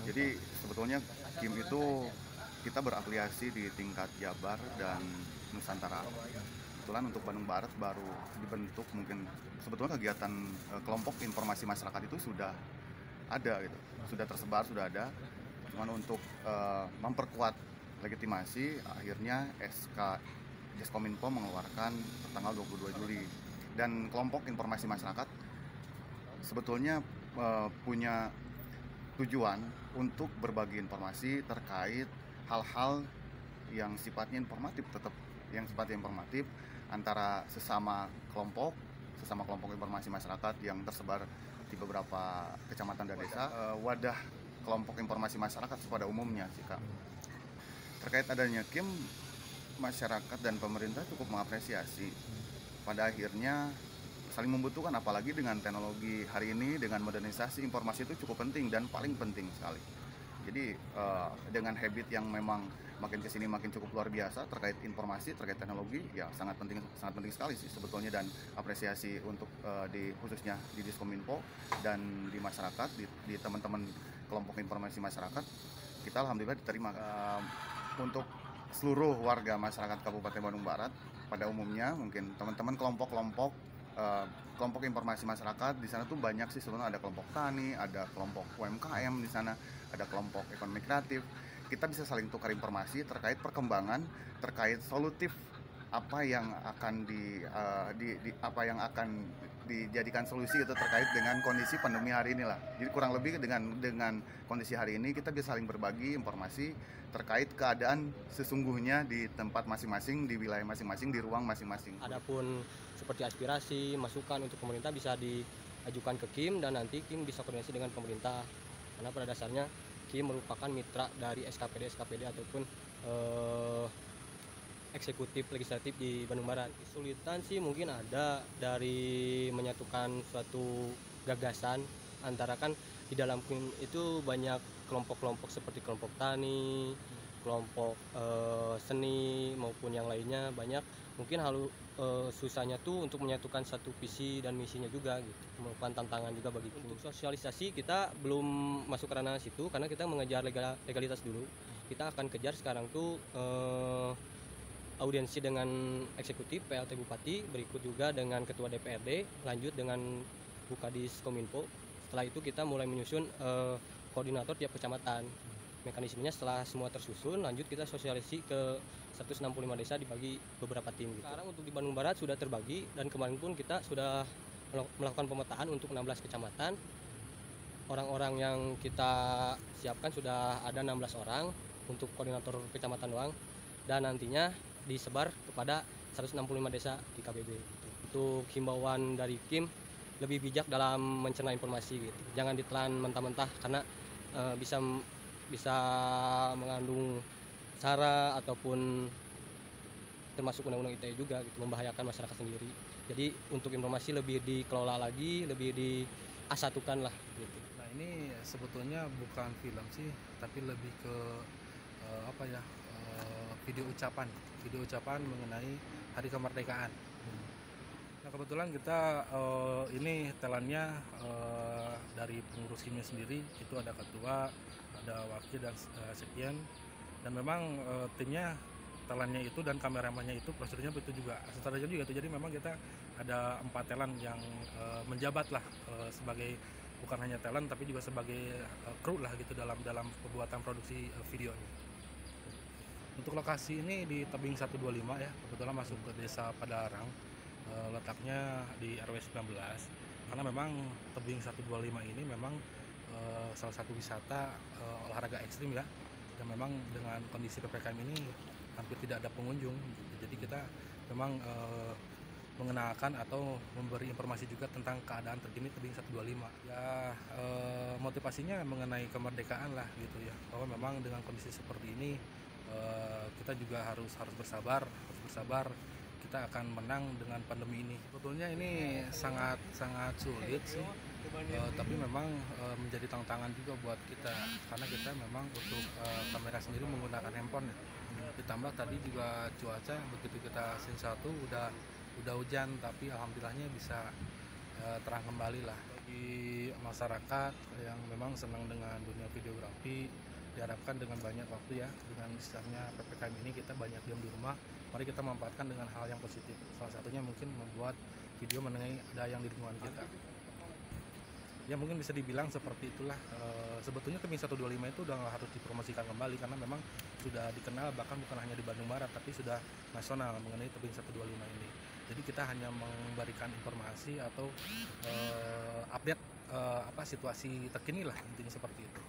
Jadi sebetulnya KIM itu kita berafiliasi di tingkat Jabar dan Nusantara. Kebetulan untuk Bandung Barat baru dibentuk, mungkin sebetulnya kegiatan kelompok informasi masyarakat itu sudah ada gitu, sudah tersebar, sudah ada. Cuman untuk memperkuat legitimasi, akhirnya SK Jaskominfo mengeluarkan tanggal 22 Juli. Dan kelompok informasi masyarakat sebetulnya punya tujuan untuk berbagi informasi terkait hal-hal yang sifatnya informatif, tetap yang sifatnya informatif antara sesama kelompok informasi masyarakat yang tersebar di beberapa kecamatan dan desa. Wadah kelompok informasi masyarakat pada umumnya sih Kak. Terkait adanya KIM, masyarakat dan pemerintah cukup mengapresiasi. Pada akhirnya saling membutuhkan, apalagi dengan teknologi hari ini, dengan modernisasi informasi itu cukup penting dan paling penting sekali. Jadi dengan habit yang memang makin kesini makin cukup luar biasa terkait informasi, terkait teknologi, ya sangat penting sekali sih sebetulnya. Dan apresiasi untuk di khususnya di Diskominfo dan di masyarakat, di teman-teman kelompok informasi masyarakat, kita alhamdulillah diterima. Untuk seluruh warga masyarakat Kabupaten Bandung Barat pada umumnya, mungkin teman-teman kelompok informasi masyarakat di sana tuh banyak sih sebenarnya. Ada kelompok tani, ada kelompok UMKM di sana, ada kelompok ekonomi kreatif. Kita bisa saling tukar informasi terkait perkembangan, terkait solutif apa yang akan apa yang akan dijadikan solusi itu terkait dengan kondisi pandemi hari ini lah. Jadi kurang lebih dengan kondisi hari ini kita bisa saling berbagi informasi terkait keadaan sesungguhnya di tempat masing-masing, di wilayah masing-masing, di ruang masing-masing. Adapun seperti aspirasi, masukan untuk pemerintah bisa diajukan ke KIM, dan nanti KIM bisa koordinasi dengan pemerintah. Karena pada dasarnya KIM merupakan mitra dari SKPD ataupun eksekutif legislatif di Bandung Barat. Kesulitan sih mungkin ada dari menyatukan suatu gagasan antara, kan di dalam KIM itu banyak kelompok-kelompok seperti kelompok tani, kelompok seni maupun yang lainnya banyak. Mungkin susahnya tuh untuk menyatukan satu visi dan misinya juga gitu. Merupakan tantangan juga bagi KIM. Untuk sosialisasi kita belum masuk ke ranah situ karena kita mengejar legalitas dulu. Kita akan kejar sekarang tuh audiensi dengan eksekutif PLT Bupati, berikut juga dengan Ketua DPRD, lanjut dengan Bukadis Kominfo. Setelah itu kita mulai menyusun koordinator tiap kecamatan. Mekanismenya setelah semua tersusun, lanjut kita sosialisasi ke 165 desa dibagi beberapa tim. Gitu. Sekarang untuk di Bandung Barat sudah terbagi, dan kemarin pun kita sudah melakukan pemetaan untuk 16 kecamatan. Orang-orang yang kita siapkan sudah ada 16 orang untuk koordinator kecamatan doang, dan nantinya disebar kepada 165 desa di KBB. Untuk himbauan dari KIM, lebih bijak dalam mencerna informasi gitu. Jangan ditelan mentah-mentah karena bisa mengandung sara ataupun termasuk undang-undang ITE juga gitu, membahayakan masyarakat sendiri. Jadi untuk informasi lebih dikelola lagi, lebih diasatukan lah gitu. Nah, ini sebetulnya bukan film sih, tapi lebih ke video ucapan mengenai Hari Kemerdekaan. Nah, kebetulan kita ini telannya dari pengurus KIM sendiri, itu ada ketua, ada wakil dan sekian, dan memang timnya telannya itu dan kameramannya itu prosedurnya begitu juga, sutradaranya juga itu. Jadi memang kita ada 4 telan yang menjabat lah sebagai bukan hanya talent tapi juga sebagai kru lah gitu dalam pembuatan produksi videonya. Untuk lokasi ini di Tebing 125 ya, kebetulan masuk ke Desa Padalarang, letaknya di RW 19. Karena memang Tebing 125 ini memang salah satu wisata olahraga ekstrim ya, dan memang dengan kondisi PPKM ini hampir tidak ada pengunjung. Jadi kita memang mengenalkan atau memberi informasi juga tentang keadaan terkini Tebing 125. Ya motivasinya mengenai kemerdekaan lah gitu ya, bahwa memang dengan kondisi seperti ini kita juga harus bersabar, kita akan menang dengan pandemi ini. Sebetulnya ini sangat sulit sih, tapi memang menjadi tantangan juga buat kita, karena kita memang untuk kamera sendiri menggunakan handphone. Ditambah tadi juga cuaca, begitu kita scene 1 udah hujan, tapi alhamdulillahnya bisa terang kembali lah. bagi masyarakat yang memang senang dengan dunia videografi, diharapkan dengan banyak waktu ya, dengan istilahnya PPKM ini kita banyak diam di rumah, mari kita manfaatkan dengan hal yang positif. Salah satunya mungkin membuat video mengenai ada yang di lingkungan kita. Ya mungkin bisa dibilang seperti itulah. Sebetulnya Tebing 125 itu udah nggak harus dipromosikan kembali karena memang sudah dikenal, bahkan bukan hanya di Bandung Barat tapi sudah nasional mengenai Tebing 125 ini. Jadi kita hanya memberikan informasi atau update situasi terkini lah, intinya seperti itu.